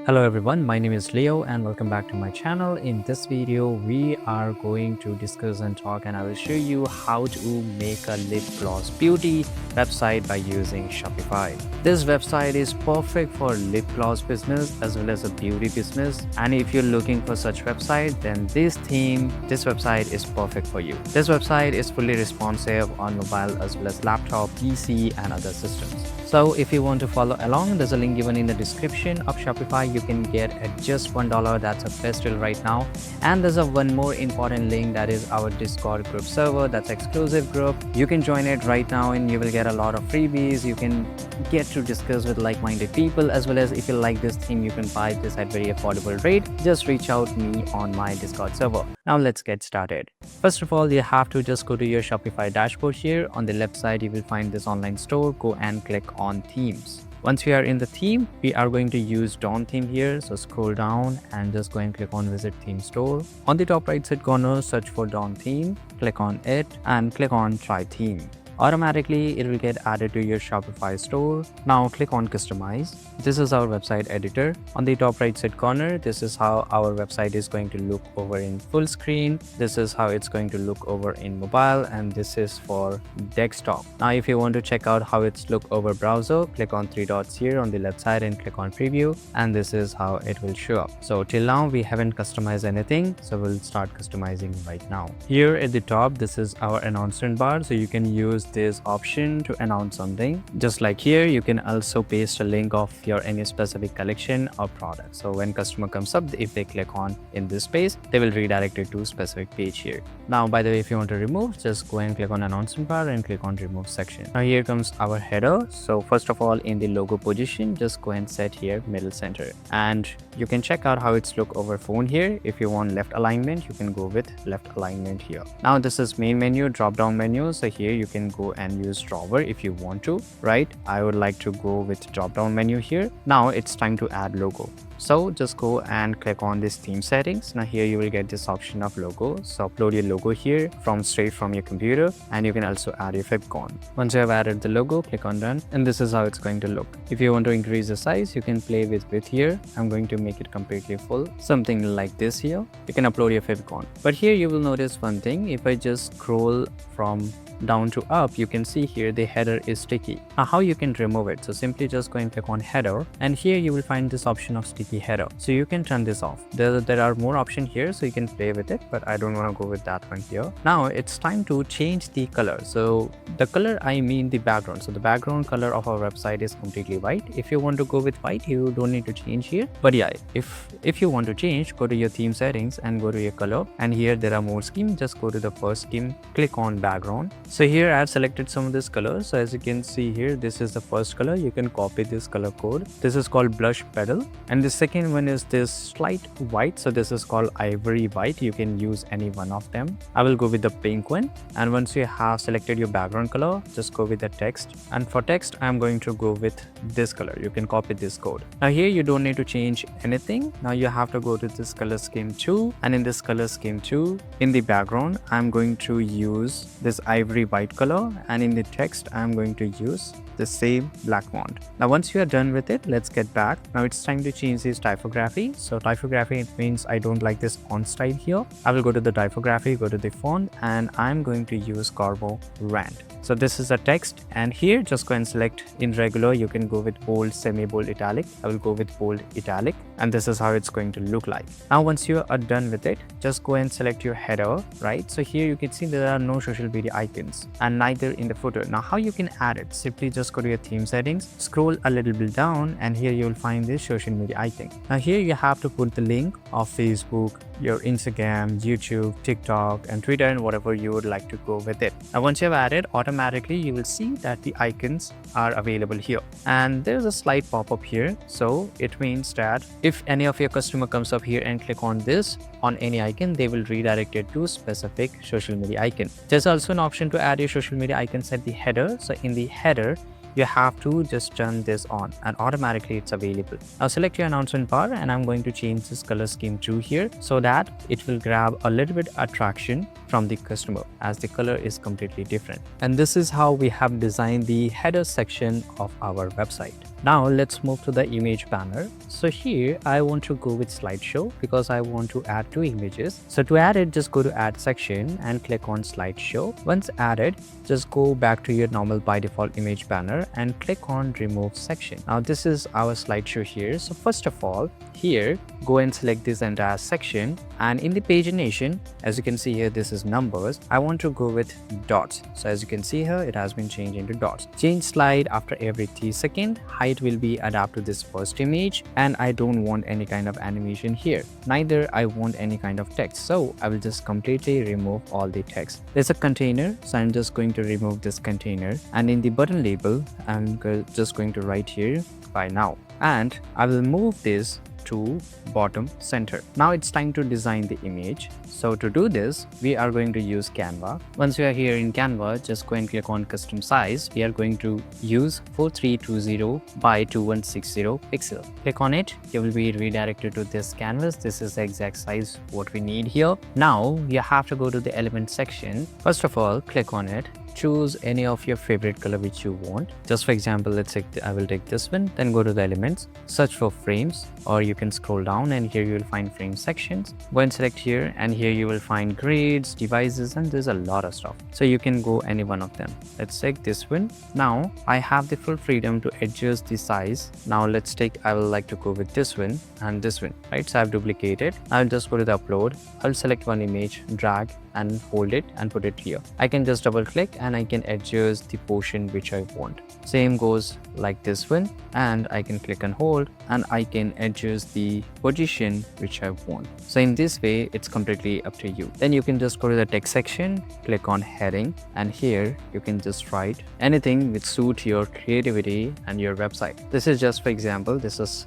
Hello everyone, my name is Leo and welcome back to my channel. In this video, we are going to discuss and talk and I will show you how to make a lip gloss beauty website by using Shopify. This website is perfect for lip gloss business as well as a beauty business. And if you're looking for such website, then this website is perfect for you. This website is fully responsive on mobile as well as laptop, PC and other systems. So if you want to follow along, there's a link given in the description of Shopify. You can get at just $1. That's a best deal right now. And there's one more important link, that is our Discord group server. That's exclusive group. You can join it right now and you will get a lot of freebies. You can get to discuss with like-minded people, as well as if you like this theme, you can buy this at very affordable rate. Just reach out to me on my Discord server. Now let's get started. First of all, you have to just go to your Shopify dashboard here. On the left side, you will find this online store. Go and click on themes. Once we are in the theme, we are going to use Dawn theme here. So scroll down and just go and click on visit theme store. On the top right side corner, search for Dawn theme, click on it and click on try theme. Automatically, it will get added to your Shopify store. Now click on customize. This is our website editor. On the top right side corner, this is how our website is going to look over in full screen. This is how it's going to look over in mobile, and this is for desktop. Now if you want to check out how it's look over browser, click on three dots here on the left side and click on preview, and this is how it will show up. So till now we haven't customized anything, so we'll start customizing right now. Here at the top, this is our announcement bar, so you can use this option to announce something. Just like here, you can also paste a link of your any specific collection or product. So when customer comes up, if they click on in this space, they will redirect it to specific page here. Now, by the way, if you want to remove, just go and click on announcement bar and click on remove section. Now here comes our header. So first of all, in the logo position, just go and set here middle center, and you can check out how it's look over phone here. If you want left alignment, you can go with left alignment here. Now this is main menu, drop down menu. So here you can go and use drawer if you want to, right? I would like to go with drop down menu here. Now it's time to add logo. So just go and click on this theme settings. Now here you will get this option of logo. So upload your logo here straight from your computer, and you can also add your favicon. Once you have added the logo, click on done, and this is how it's going to look. If you want to increase the size, you can play with width here. I'm going to make it completely full, something like this here. You can upload your favicon. But here you will notice one thing. If I just scroll from down to up, you can see here the header is sticky. Now how you can remove it? So simply just go and click on header, and here you will find this option of sticky header. So you can turn this off. There are more options here, so you can play with it, but I don't want to go with that one here. Now it's time to change the color. So the color, I mean the background. So the background color of our website is completely white. If you want to go with white, you don't need to change here. But yeah, if you want to change, go to your theme settings and go to your color, and here there are more schemes. Just go to the first scheme, click on background. So here I've selected some of this colors. So as you can see here, this is the first color. You can copy this color code. This is called blush petal, and the second one is this slight white. So this is called ivory white. You can use any one of them. I will go with the pink one. And once you have selected your background color, just go with the text. And for text, I'm going to go with this color. You can copy this code. Now here you don't need to change anything. Now you have to go to this color scheme 2, and in this color scheme 2, in the background, I'm going to use this ivory white color, and in the text I'm going to use the same black font. Now once you are done with it, let's get back. Now it's time to change this typography. So typography, it means I don't like this font style here. I will go to the typography, go to the font, and I'm going to use Carbo Rand. So this is a text, and here just go and select in regular. You can go with bold, semi-bold, italic. I will go with bold, italic, and this is how it's going to look like. Now once you are done with it, just go and select your header, right? So here you can see there are no social media icons, and neither in the footer. Now how you can add it? Simply just go to your theme settings, scroll a little bit down, and here you will find this social media icon. Now here you have to put the link of Facebook, your Instagram, YouTube, TikTok, and Twitter, and whatever you would like to go with it. Now once you have added, automatically you will see that the icons are available here, and there's a slight pop-up here. So it means that if any of your customer comes up here and click on this on any icon, they will redirect it to specific social media icon. There's also an option to add your social media icons at the header. So in the header, you have to just turn this on and automatically it's available. Now select your announcement bar, and I'm going to change this color scheme to here so that it will grab a little bit attraction from the customer, as the color is completely different. And this is how we have designed the header section of our website. Now let's move to the image banner. So here I want to go with slideshow because I want to add 2 images. So to add it, just go to add section and click on slideshow. Once added, just go back to your normal by default image banner and click on remove section. Now this is our slideshow here. So first of all, here go and select this entire section, and in the pagination, as you can see here, this is numbers. I want to go with dots. So as you can see here, it has been changed into dots. Change slide after every 3 seconds. Height will be adapted to this first image, and I don't want any kind of animation here. Neither I want any kind of text. So I will just completely remove all the text. There's a container, so I'm just going to remove this container, and in the button label, I'm just going to write here by now, and I will move this to bottom center. Now it's time to design the image. So to do this, we are going to use Canva. Once you are here in Canva, just go and click on custom size. We are going to use 4320 by 2160 pixel. Click on it. You will be redirected to this canvas. This is the exact size what we need here. Now you have to go to the element section. First of all, click on it. Choose any of your favorite color which you want. Just for example, let's say I will take this one. Then go to the elements, search for frames, or you can scroll down and here you will find frame sections. Go and select here, and here you will find grids, devices, and there's a lot of stuff. So you can go any one of them. Let's take this one. Now I have the full freedom to adjust the size. Now let's take, I will like to go with this one and this one, right? So I've duplicated. I'll just go to the upload. I'll select one image, drag and hold it and put it here. I can just double click and I can adjust the portion which I want. Same goes like this one, and I can click and hold and I can adjust the position which I want. So in this way, it's completely up to you. Then you can just go to the text section, click on heading, and here you can just write anything which suit your creativity and your website. This is just for example, this is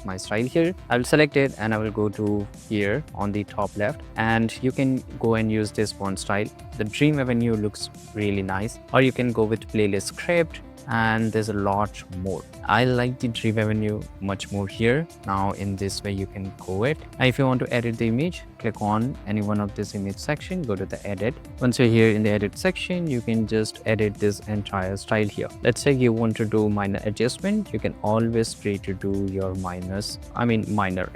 my style here. I will select it and I will go to here on the top left, and you can go and use this font style. The Dream Avenue looks really nice, or you can go with playlist script, and there's a lot more. I like the Dream Avenue much more here. Now in this way you can go it. Now if you want to edit the image, click on any one of this image section, go to the edit. Once you're here in the edit section, you can just edit this entire style here. Let's say you want to do minor adjustment, you can always free to do your minor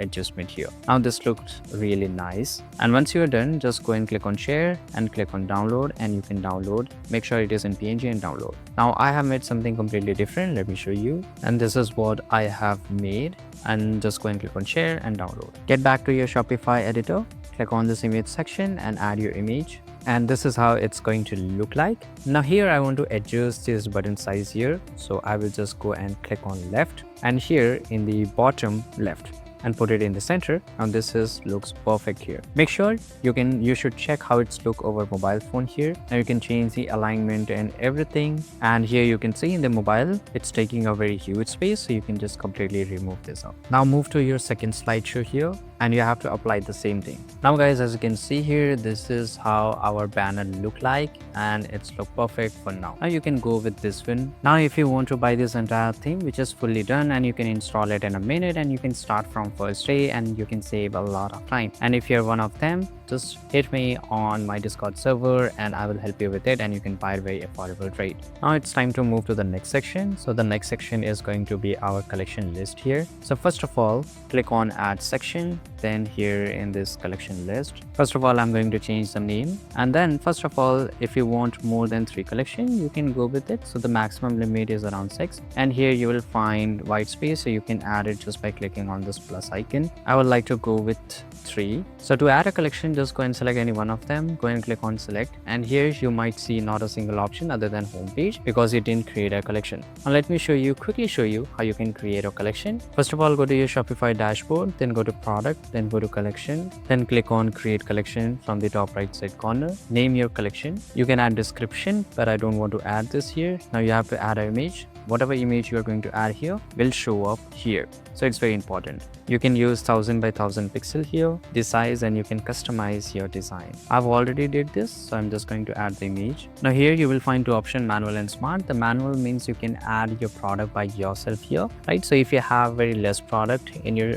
adjustment here. Now this looks really nice, and once you're done, just go and click on share and click on download, and you can download. Make sure it is in PNG and download. Now I have made something completely different. Let me show you. And this is what I have made, and just go and click on share and download. Get back to your Shopify editor, click on this image section and add your image, and this is how it's going to look like. Now here I want to adjust this button size here, so I will just go and click on left, and here in the bottom left, and put it in the center. And this looks perfect here. Make sure you should check how it's look over mobile phone here. Now you can change the alignment and everything, and here you can see in the mobile it's taking a very huge space, so you can just completely remove this out. Now move to your second slideshow here, and you have to apply the same thing. Now guys, as you can see here, this is how our banner look like, and it's look perfect for now. Now you can go with this one. Now if you want to buy this entire theme which is fully done, and you can install it in a minute, and you can start from first day, and you can save a lot of time. And if you're one of them, just hit me on my Discord server and I will help you with it, and you can buy it very affordable rate. Now it's time to move to the next section. So the next section is going to be our collection list here. So first of all, click on add section. Then here in this collection list, first of all, I'm going to change the name, and then first of all, if you want more than 3 collection, you can go with it. So the maximum limit is around 6, and here you will find white space, so you can add it just by clicking on this plus icon. I would like to go with 3. So to add a collection, just go and select any one of them, go and click on select, and here you might see not a single option other than homepage because you didn't create a collection. Now let me quickly show you how you can create a collection. First of all, go to your Shopify dashboard, then go to product, then go to collection, then click on create collection from the top right side corner. Name your collection. You can add description, but I don't want to add this here. Now you have to add an image. Whatever image you are going to add here will show up here. So it's very important. You can use 1000 by 1000 pixel here, the size, and you can customize your design. I've already did this, so I'm just going to add the image. Now here you will find 2 options, manual and smart. The manual means you can add your product by yourself here, right? So if you have very less product in your,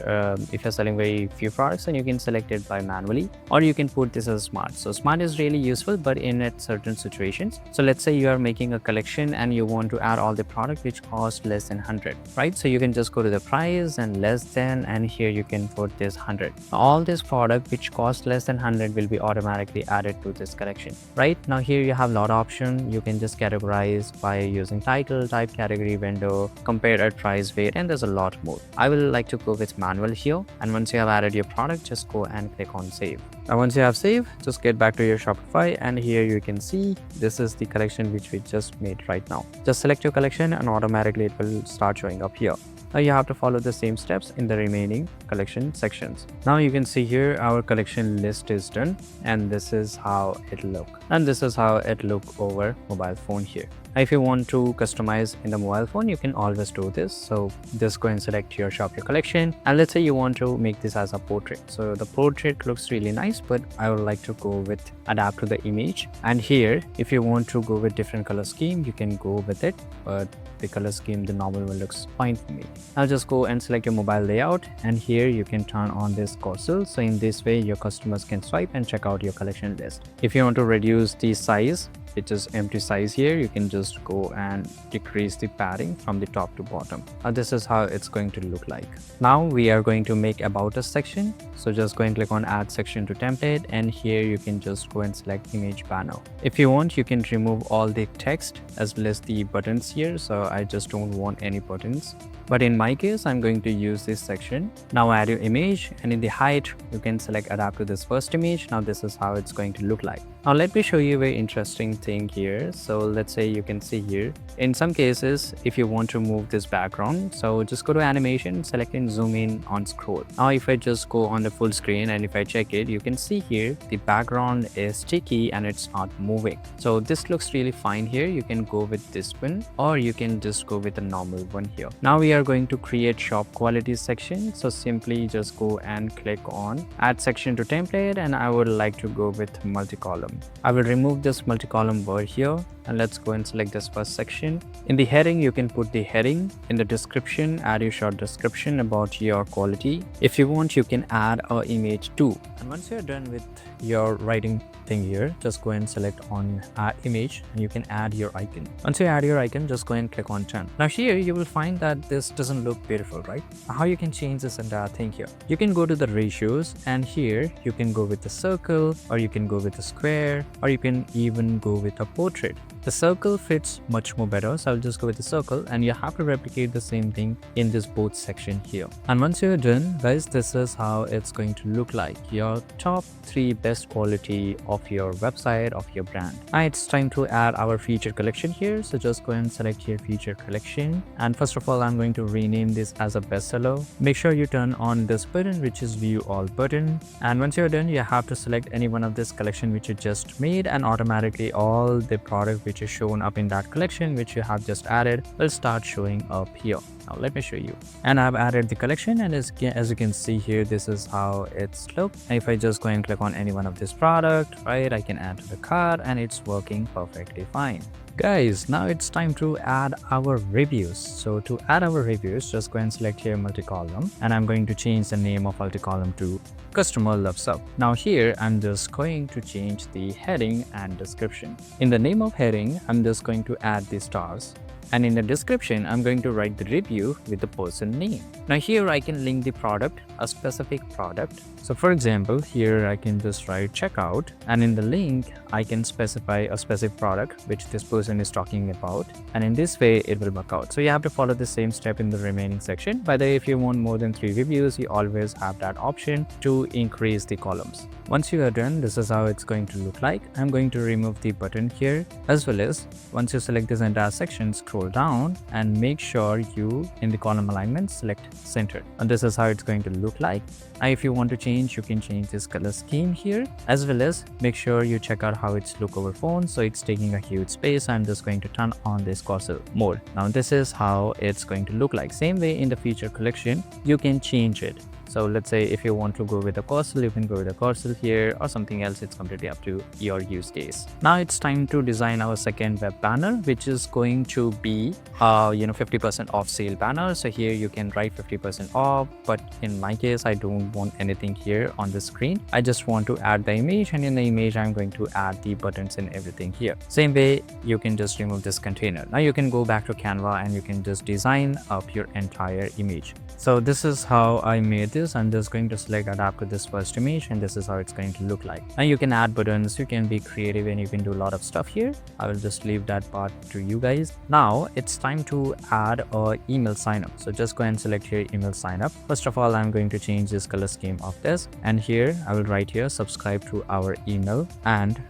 if you're selling very few products, then you can select it by manually, or you can put this as smart. So smart is really useful, but in certain situations. So let's say you are making a collection and you want to add all the product which cost less than 100, right? So you can just go to the price and less than, and here you can put this 100. All this product which cost less than 100 will be automatically added to this collection. Right now here you have a lot of options. You can just categorize by using title, type, category, vendor, compare at price, weight, and there's a lot more. I will like to go with manual here, and once you have added your product, just go and click on save. Now once you have saved, just get back to your Shopify, and here you can see this is the collection which we just made right now. Just select your collection and automatically it will start showing up here. Now you have to follow the same steps in the remaining collection sections. Now you can see here our collection list is done, and this is how it look. And this is how it look over mobile phone here. If you want to customize in the mobile phone, you can always do this. So just go and select your shop your collection, and let's say you want to make this as a portrait. So the portrait looks really nice, but I would like to go with adapt to the image. And here if you want to go with different color scheme, you can go with it, but the color scheme, the normal one, looks fine for me. I'll just go and select your mobile layout, and here you can turn on this cursor. So in this way your customers can swipe and check out your collection list. If you want to reduce the size, which is empty size here, you can just go and decrease the padding from the top to bottom. This is how it's going to look like. Now we are going to make about us section. So just go and click on add section to template, and here you can just go and select image banner. If you want, you can remove all the text as well as the buttons here. So I just don't want any buttons, but in my case I'm going to use this section. Now add your image, and in the height you can select adapt to this first image. Now this is how it's going to look like. Now let me show you a very interesting thing here. So let's say you can see here, in some cases if you want to move this background, so just go to animation, select and zoom in on scroll. Now if I just go on the full screen and if I check it, you can see here the background is sticky and it's not moving. So this looks really fine here. You can go with this one, or you can just go with the normal one here. Now we are going to create shop quality section. So simply just go and click on add section to template, and I would like to go with multi-column. I will remove this multi-column word here, and let's go and select this first section. In the heading you can put the heading. In the description, add your short description about your quality. If you want, you can add an image too. And once you're done with your writing thing here, just go and select on add image, and you can add your icon. Once you add your icon, just go and click on done. Now here you will find that this doesn't look beautiful, right? How you can change this entire thing here? You can go to the ratios, and here you can go with the circle, or you can go with the square, or you can even go with a portrait. The circle fits much more better, so I'll just go with the circle, and you have to replicate the same thing in this both section here. And once you're done, guys, this is how it's going to look like, your top 3 best quality of your website, of your brand. Now it's time to add our feature collection here. So just go and select here feature collection, and first of all I'm going to rename this as a bestseller. Make sure you turn on this button, which is view all button, and once you're done, you have to select any one of this collection which you just made, and automatically all the product which is shown up in that collection which you have just added will start showing up here. Now let me show you. And I've added the collection, and as you can see here, this is how it's look. If I just go and click on any one of this product, right, I can add to the cart, and it's working perfectly fine. Guys, now it's time to add our reviews. So to add our reviews, just go and select here multi-column, and I'm going to change the name of multi-column to customer loves up. Now here I'm just going to change the heading and description. In the name of heading, I'm just going to add the stars, and in the description I'm going to write the review with the person name. Now here I can link the product, a specific product. So for example, here I can just write checkout, and in the link I can specify a specific product which this person is talking about, and in this way it will work out. So you have to follow the same step in the remaining section. By the way, if you want more than 3 reviews, you always have that option to increase the columns. Once you are done, this is how it's going to look like. I'm going to remove the button here, as well as once you select this entire section, scroll down and make sure you in the column alignment select center, and this is how it's going to look like. Now if you want to change, you can change this color scheme here, as well as make sure you check out how it's look over phone. So it's taking a huge space. I'm just going to turn on this cursor mode. Now this is how it's going to look like. Same way in the feature collection, you can change it. So let's say if you want to go with a cursor, you can go with a cursor here or something else. It's completely up to your use case. Now it's time to design our second web banner, which is going to be 50% off sale banner. So here you can write 50% off, but in my case I don't want anything here on the screen. I just want to add the image, and in the image I'm going to add the buttons and everything here. Same way you can just remove this container. Now you can go back to Canva and you can just design up your entire image. So this is how I made this. I'm just going to select adapt to this first image, and this is how it's going to look like. Now you can add buttons, you can be creative, and you can do a lot of stuff here. I will just leave that part to you guys. Now it's time to add a email sign up. So just go and select here email sign up. First of all, I'm going to change this color scheme of this, and here I will write here subscribe to our email, and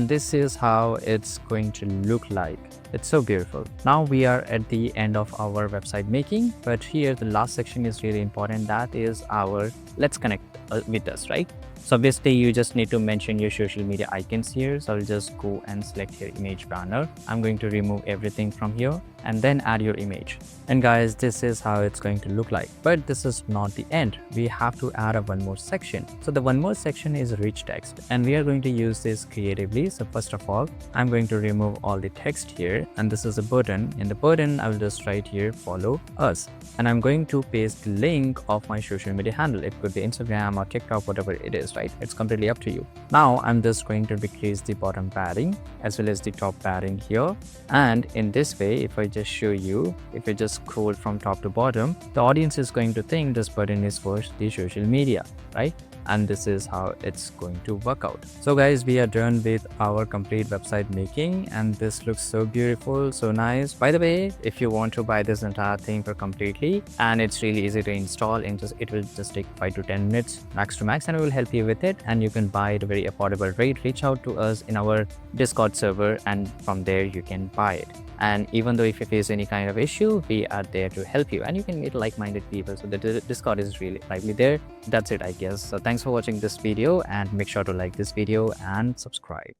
this is how it's going to look like. It's so beautiful. Now we are at the end of our website making, but here the last section is really important. That is our let's connect with us, right? So basically you just need to mention your social media icons here. So I'll just go and select here image banner. I'm going to remove everything from here and then add your image. And guys, this is how it's going to look like. But this is not the end. We have to add a one more section. So the one more section is rich text, and we are going to use this creatively. So first of all, I'm going to remove all the text here, and this is a button. In the button, I will just write here follow us, and I'm going to paste the link of my social media handle. It could be Instagram or TikTok, whatever it is, right? It's completely up to you. Now I'm just going to decrease the bottom padding as well as the top padding here, and in this way, if I just show you, if you just scroll from top to bottom, the audience is going to think this button is for the social media, right? And this is how it's going to work out. So guys, we are done with our complete website making, and this looks so beautiful, so nice. By the way, if you want to buy this entire thing for completely, and it's really easy to install, and it will just take 5 to 10 minutes max to max, and we will help you with it, and you can buy it at a very affordable rate. Reach out to us in our Discord server, and from there you can buy it. And even though if you face any kind of issue, we are there to help you, and you can meet like-minded people. So the Discord is really lively there. That's it, I guess. So thanks for watching this video, and make sure to like this video and subscribe.